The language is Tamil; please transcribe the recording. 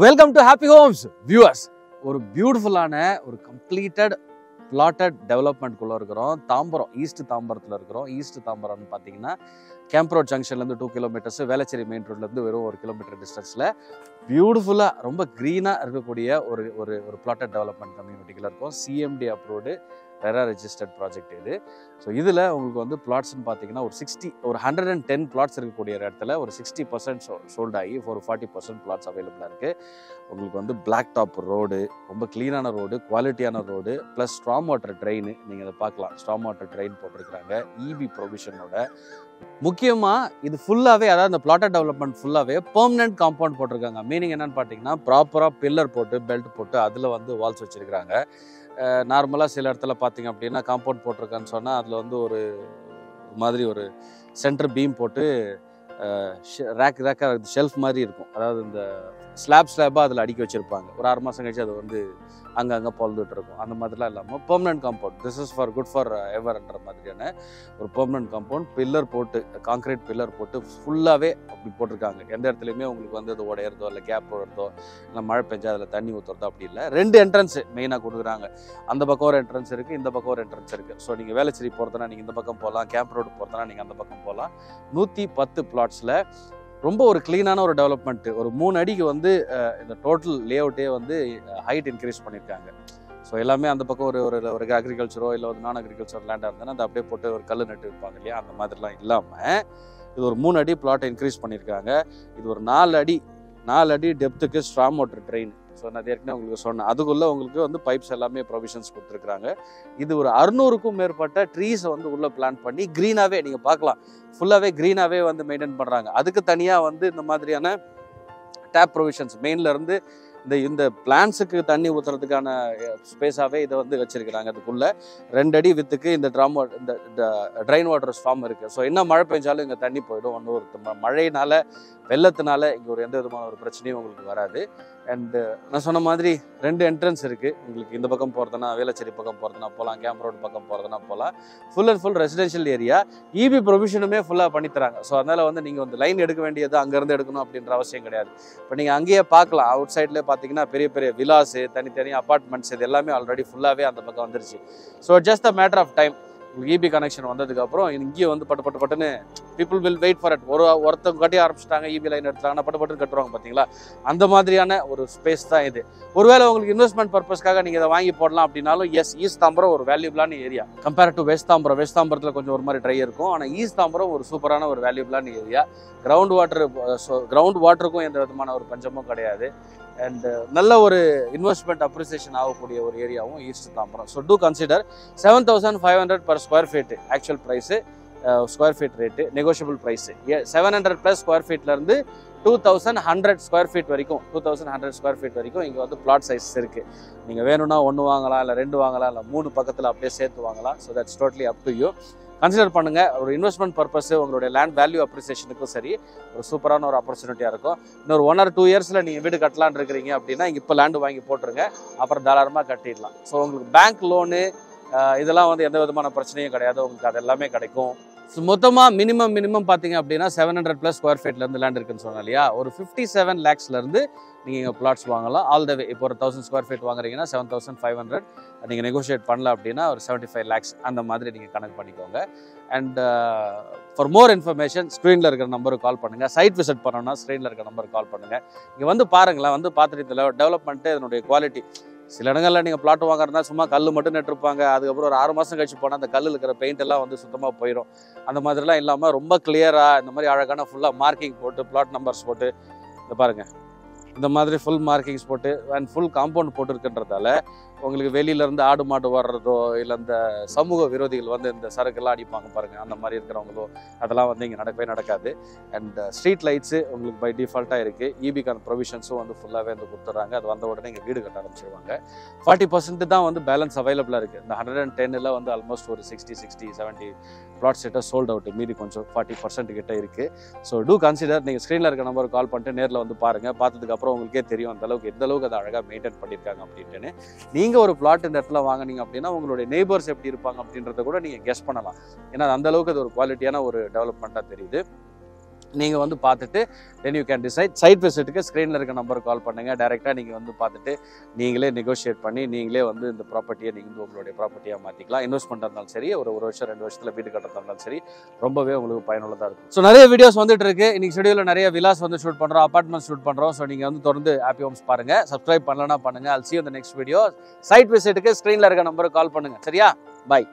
Welcome to happy homes viewers. ஒரு பியூட்டிஃபுல்லான ஒரு கம்ப்ளீட்டட் பிளாட்டட் டெவலப்மெண்ட்குள்ளே இருக்கிறோம். தாம்பரம், ஈஸ்ட் தாம்பரத்தில் இருக்கிறோம். ஈஸ்ட் தாம்பரம்னு பார்த்தீங்கன்னா கேம்ப் ரோட் ஜங்ஷன்லேருந்து 2 கிலோமீட்டர்ஸ், வேளச்சேரி மெயின் ரோட்லேருந்து வெறும் 1 கிலோமீட்டர் டிஸ்டன்ஸில் பியூட்டிஃபுல்லாக ரொம்ப க்ரீனாக இருக்கக்கூடிய ஒரு ஒரு ஒரு பிளாட்டட் டெவலப்மெண்ட் கம்யூனிட்டியில் இருக்கும். CMD approved RERA registered project இது. ஸோ இதில் உங்களுக்கு வந்து பிளாட்ஸ்ன்னு பார்த்தீங்கன்னா ஒரு 110 பிளாட்ஸ் இருக்கக்கூடிய இடத்துல ஒரு 60% சோல்ட் ஆகி ஒரு 40% பிளாட்ஸ் அவைலபிளாக இருக்குது. உங்களுக்கு வந்து பிளாக் டாப் ரோடு, ரொம்ப க்ளீனான ரோடு, குவாலிட்டியான road, plus strong water train. நீங்கள் அதை பார்க்கலாம், ஸ்ட்ராங் வாட்டர் ட்ரெயின் போட்டிருக்கிறாங்க இபி ப்ரொவிஷனோட. முக்கியமாக இது ஃபுல்லாகவே, அதாவது இந்த பிளாட்டட் டெவலப்மெண்ட் ஃபுல்லாகவே பெர்மனன்ட் காம்பவுண்ட் போட்டிருக்காங்க. மீனிங் என்னன்னு பார்த்தீங்கன்னா ப்ராப்பராக பில்லர் போட்டு பெல்ட் போட்டு அதில் வந்து வால்ஸ் வச்சுருக்கிறாங்க. நார்மலாக சில இடத்துல பார்த்தீங்க அப்படின்னா காம்பவுண்ட் போட்டிருக்கான்னு சொன்னால் அதில் வந்து ஒரு மாதிரி ஒரு சென்டர் பீம் போட்டு ரேக்காக ஷெல்ஃப் மாதிரி இருக்கும். அதாவது இந்த ஸ்லாப்பாக அதில் அடுக்கி வச்சுருப்பாங்க. ஒரு 6 மாதம் கழிச்சு அது வந்து அங்கங்கே பொழுதுட்டு இருக்கும். அந்த மாதிரிலாம் இல்லாமல் permanent compound, this is for good for எவர்ன்ற மாதிரியான ஒரு பெர்மனன்ட் காம்பவுண்ட். பில்லர் போட்டு, கான்க்ரீட் பில்லர் போட்டு ஃபுல்லாகவே அப்படி போட்டிருக்காங்க. எந்த இடத்துலையுமே உங்களுக்கு வந்து அது உடையிறதோ இல்லை கேப் போடுறதோ இல்லை மழை பெஞ்சா அதில் தண்ணி ஊற்றுறதோ அப்படி இல்லை. 2 என்ட்ரன்ஸு மெயினாக கொடுக்குறாங்க. அந்த பக்கம் ஒரு என்ட்ரன்ஸ் இருக்குது, இந்த பக்கம் ஒரு என்ட்ரன்ஸ் இருக்குது. ஸோ நீங்கள் வேளச்சேரி போகிறதுனா நீங்கள் இந்த பக்கம் போகலாம், கேம்ப் ரோடு போகிறதுனா நீங்கள் அந்த பக்கம் போகலாம். 110 பிளாட்ஸில் ரொம்ப ஒரு க்ளீனான ஒரு டெவலப்மெண்ட்டு. ஒரு 3 அடிக்கு வந்து இந்த டோட்டல் லே அவுட்டே வந்து ஹைட் இன்க்ரீஸ் பண்ணியிருக்காங்க. ஸோ எல்லாமே அந்த பக்கம் ஒரு ஒரு அக்ரிகல்ச்சரோ இல்லை ஒரு நான் அக்ரிகல்ச்சர் லேண்டாக இருந்ததுன்னா அதை அப்படியே போட்டு ஒரு கல் நட்டு வைப்பாங்க இல்லையா, அந்த மாதிரிலாம் இல்லாமல் இது ஒரு 3 அடி பிளாட்டை இன்க்ரீஸ் பண்ணியிருக்காங்க. இது ஒரு 4 அடி டெப்த்துக்கு ஸ்ட்ராங் வாட்டர் ட்ரெயின். ஸோ நான் ஏற்கனவே உங்களுக்கு சொன்னேன், அதுக்குள்ளே உங்களுக்கு வந்து பைப்ஸ் எல்லாமே ப்ரொவிஷன்ஸ் கொடுத்துருக்குறாங்க. இது ஒரு 600க்கும் மேற்பட்ட ட்ரீஸை வந்து உள்ளே பிளான் பண்ணி க்ரீனாகவே நீங்கள் பார்க்கலாம், ஃபுல்லாகவே க்ரீனாகவே வந்து மெயின்டைன் பண்ணுறாங்க. அதுக்கு தனியாக வந்து இந்த மாதிரியான டேப் ப்ரொவிஷன்ஸ் மெயின்லேருந்து இந்த பிளான்ஸுக்கு தண்ணி ஊற்றுறதுக்கான ஸ்பேஸாகவே இதை வந்து வச்சுருக்கிறாங்க. அதுக்குள்ளே 2 அடி வித்துக்கு இந்த இந்த ட்ரைன் வாட்டர் ஸ்டாம் இருக்குது. ஸோ என்ன மழை பெஞ்சாலும் இங்கே தண்ணி போயிடும். ஒன்று மழையினால வெள்ளத்தினால இங்கே ஒரு எந்த விதமான ஒரு பிரச்சனையும் உங்களுக்கு வராது. அண்டு நான் சொன்ன மாதிரி 2 என்ட்ரன்ஸ் இருக்குது. உங்களுக்கு இந்த பக்கம் போகிறதுனா, வேளச்சேரி பக்கம் போகிறதுனா போகலாம், கேம்ப் ரோடு பக்கம் போகிறதுனா போகலாம். Full and full residential area. EB ப்ரொவிஷனுமே ஃபுல்லாக பண்ணித்தராங்க. ஸோ அதனால் வந்து நீங்கள் வந்து லைன் எடுக்க வேண்டியது அங்கேருந்து எடுக்கணும் அப்படின்ற அவசியம் கிடையாது. இப்போ நீங்கள் அங்கேயே பார்க்கலாம், அவுட் சைட்லேயே பார்த்தீங்கன்னா பெரிய பெரிய விலாஸு, தனித்தனி அப்பார்ட்மெண்ட்ஸ், இது எல்லாமே ஆல்ரெடி ஃபுல்லாகவே அந்த பக்கம் வந்துருச்சு. So just a matter of time. உங்களுக்கு இபி கனெக்ஷன் வந்ததுக்கப்புறம் இங்கேயும் வந்து பட்டுன்னு people will wait for it. ஒருத்தவங்க கட்டி ஆரம்பிச்சிட்டாங்க, இபி லைன் எடுத்துட்டாங்கன்னா பட்டு கட்டுவாங்க பார்த்தீங்களா, அந்த மாதிரியான ஒரு ஸ்பேஸ் தான் இது. ஒருவேளை உங்களுக்கு இன்வெஸ்ட்மெண்ட் பர்பஸ்க்காக நீங்கள் இதை வாங்கி போடலாம் அப்படின்னாலும் எஸ், ஈஸ்ட் தாம்பரம் ஒரு வேல்யூபிளான area compare to west Tambaram. West தாம்பரத்தில் கொஞ்சம் ஒரு மாதிரி ட்ரை இருக்கும். ஆனால் ஈஸ்ட் தாம்பரம் ஒரு சூப்பரான ஒரு வேல்யூபிளான ஏரியா. கிரவுண்ட் வாட்டருக்கும் எந்த விதமான ஒரு பஞ்சமும் கிடையாது. அண்ட் நல்ல ஒரு இன்வெஸ்ட்மெண்ட் அப்ரிசியேஷன் ஆகக்கூடிய ஒரு ஏரியாவும் east Tambaram. So do consider. 7,500 per square feet actual price, square feet rate, negotiable price. 700+ square ஃபீட்லேருந்து 2,100 ஸ்கொயர் ஃபீட் வரைக்கும், 2,100 ஸ்கொயர் ஃபீட் வரைக்கும் இங்கே வந்து பிளாட் சைஸ் இருக்குது. நீங்கள் வேணும்னா 1 வாங்கலாம், இல்லை 2 வாங்கலாம், இல்லை 3 பக்கத்தில் அப்படியே சேர்த்து வாங்கலாம். So that's totally up to you. Consider பண்ணுங்கள். ஒரு இன்வெஸ்ட்மெண்ட் பர்பஸ், உங்களுடைய லேண்ட் வேல்யூ அப்ரிசியேஷனுக்கும் சரி ஒரு சூப்பரான ஒரு ஆப்பர்ச்சுனிட்டியாக இருக்கும். இன்னொரு 1 or 2 இயர்ஸில் நீங்கள் வீடு கட்டலான்னு இருக்கிறீங்க அப்படின்னா இப்போ லேண்டு வாங்கி போட்டுருங்க, அப்புறம் தாராளமாக கட்டிடலாம். ஸோ உங்களுக்கு பேங்க் லோனு இதெல்லாம் வந்து எந்த விதமான பிரச்சனையும் கிடையாது, உங்களுக்கு அது எல்லாமே கிடைக்கும். ஸோ மொத்தமாக மினிமம் பார்த்தீங்க அப்படின்னா 700+ ஸ்கொயர் ஃபீட்லேருந்து லேண்ட் இருக்குன்னு சொன்னோம் இல்லையா, ஒரு 57 lakhsலேருந்து நீங்கள் இங்கே பிளாட்ஸ் வாங்கலாம் ஆல் த வே. இப்போ ஒரு 1000 ஸ்கொயர் ஃபீட் வாங்குறீங்கன்னா 7,500 நீங்கள் நெகோஷியேட் பண்ணல அப்படின்னா ஒரு 75 lakhs அந்த மாதிரி நீங்கள் கனெக்ட் பண்ணிக்கோங்க. அண்ட் ஃபார் மோர் இன்ஃபர்மேஷன் ஸ்க்ரீனில் இருக்கிற நம்பருக்கு கால் பண்ணுங்கள். சைட் விசிட் பண்ணோன்னா ஸ்க்ரீனில் இருக்கிற நம்பருக்கு கால் பண்ணுங்கள். இங்கே வந்து பாருங்களேன், வந்து பார்த்துட்டு டெவலப்மெண்ட்டு, இதனுடைய குவாலிட்டி. சில இடங்களில் நீங்கள் பிளாட் வாங்குறதுனா சும்மா கல் மட்டும் நட்டுருப்பாங்க, அதுக்கப்புறம் ஒரு 6 மாதம் கழிச்சு போனால் அந்த கல்லில் இருக்கிற பெயிண்ட் எல்லாம் வந்து சுத்தமாக போயிடும். அந்த மாதிரிலாம் இல்லாமல் ரொம்ப கிளியராக இந்த மாதிரி அழகான ஃபுல்லாக மார்க்கிங் போட்டு, பிளாட் நம்பர்ஸ் போட்டு, இந்த பாருங்கள் இந்த மாதிரி ஃபுல் மார்க்கிங்ஸ் போட்டு அண்ட் ஃபுல் காம்பவுண்ட் போட்டு இருக்குன்றதால உங்களுக்கு வெளியிலேருந்து ஆடு மாடு வர்றதோ இல்லை இந்த சமூக விரோதிகள் வந்து இந்த சரக்குலாம் அடிப்பாங்க பாருங்கள், அந்த மாதிரி இருக்கிறவங்களோ அதெல்லாம் வந்து இங்கே நடக்காது. அண்ட் ஸ்ட்ரீட் லைட்ஸு உங்களுக்கு பை டிஃபால்ட்டாக இருக்குது. இபிக்கான ப்ரொவிஷன்ஸும் வந்து ஃபுல்லாகவே வந்து கொடுத்துட்றாங்க. அது வந்த உடனே இங்கே வீடு கட்ட ஆரம்பிச்சிருவாங்க. 40% தான் வந்து பேலன்ஸ் அவைலபிளாக இருக்குது. இந்த 110ல் வந்து ஆல்மோஸ்ட் ஒரு 60-70 பிளாட் செட்டாக சோல்ட் அவுட், மீதி கொஞ்சம் 40% கிட்ட இருக்குது. So do consider. நீங்கள் ஸ்க்ரீனில் இருக்க நம்பருக்கு கால் பண்ணிட்டு நேரில் வந்து பாருங்கள். பார்த்ததுக்கப்புறம் உங்களுக்கே தெரியும் எந்த அளவுக்கு அதை அழகாக மெயின்டைன் பண்ணியிருக்காங்க அப்படின்ட்டு. நீங்கள் ஒரு பிளாட் இந்த இடத்துல வாங்கினீங்க அப்படின்னா உங்களுடைய நெய்பர்ஸ் எப்படி இருப்பாங்க அப்படின்றத கூட நீங்கள் கெஸ் பண்ணலாம். ஏன்னா அந்த அளவுக்கு அது ஒரு குவாலிட்டியான ஒரு டெவலப்மெண்ட்டாக தெரியுது. நீங்கள் வந்து பார்த்துட்டு then you can decide. Site விசிட்டுக்கு ஸ்க்ரீனில் இருக்க நம்பருக்கு கால் பண்ணுங்கள். டேரெக்டாக நீங்கள் வந்து பார்த்துட்டு நீங்களே நெகோஷியேட் பண்ணி நீங்களே வந்து இந்த ப்ராப்பர்ட்டியை நீங்கள் வந்து உங்களுடைய ப்ராப்பர்ட்டியாக மாற்றிக்கலாம். இன்வெஸ்ட்மெண்ட் இருந்தாலும் சரி, ஒரு வருஷம் 2 வருஷத்தில் வீடு கட்டுறதா இருந்தாலும் சரி, ரொம்பவே உங்களுக்கு பயனுள்ளதாக இருக்கும். ஸோ நிறைய வீடியோஸ் வந்துட்டு இருக்கு. இன்னைக்கு ஷெடியூலில் நிறைய விலாஸ் வந்து ஷூட் பண்ணுறோம், அப்பார்ட்மெண்ட் ஷூட் பண்ணுறோம். ஸோ நீங்கள் வந்து தொடர்ந்து ஹாப்பி ஹோம்ஸ் பாருங்கள். சப்ஸ்கிரைப் பண்ணலன்னா பண்ணுங்கள். I'll see you in the next video. Site விசிட்டுக்கு ஸ்க்ரீனில் இருக்க நம்பருக்கு கால் பண்ணுங்கள். சரியா? பாய்.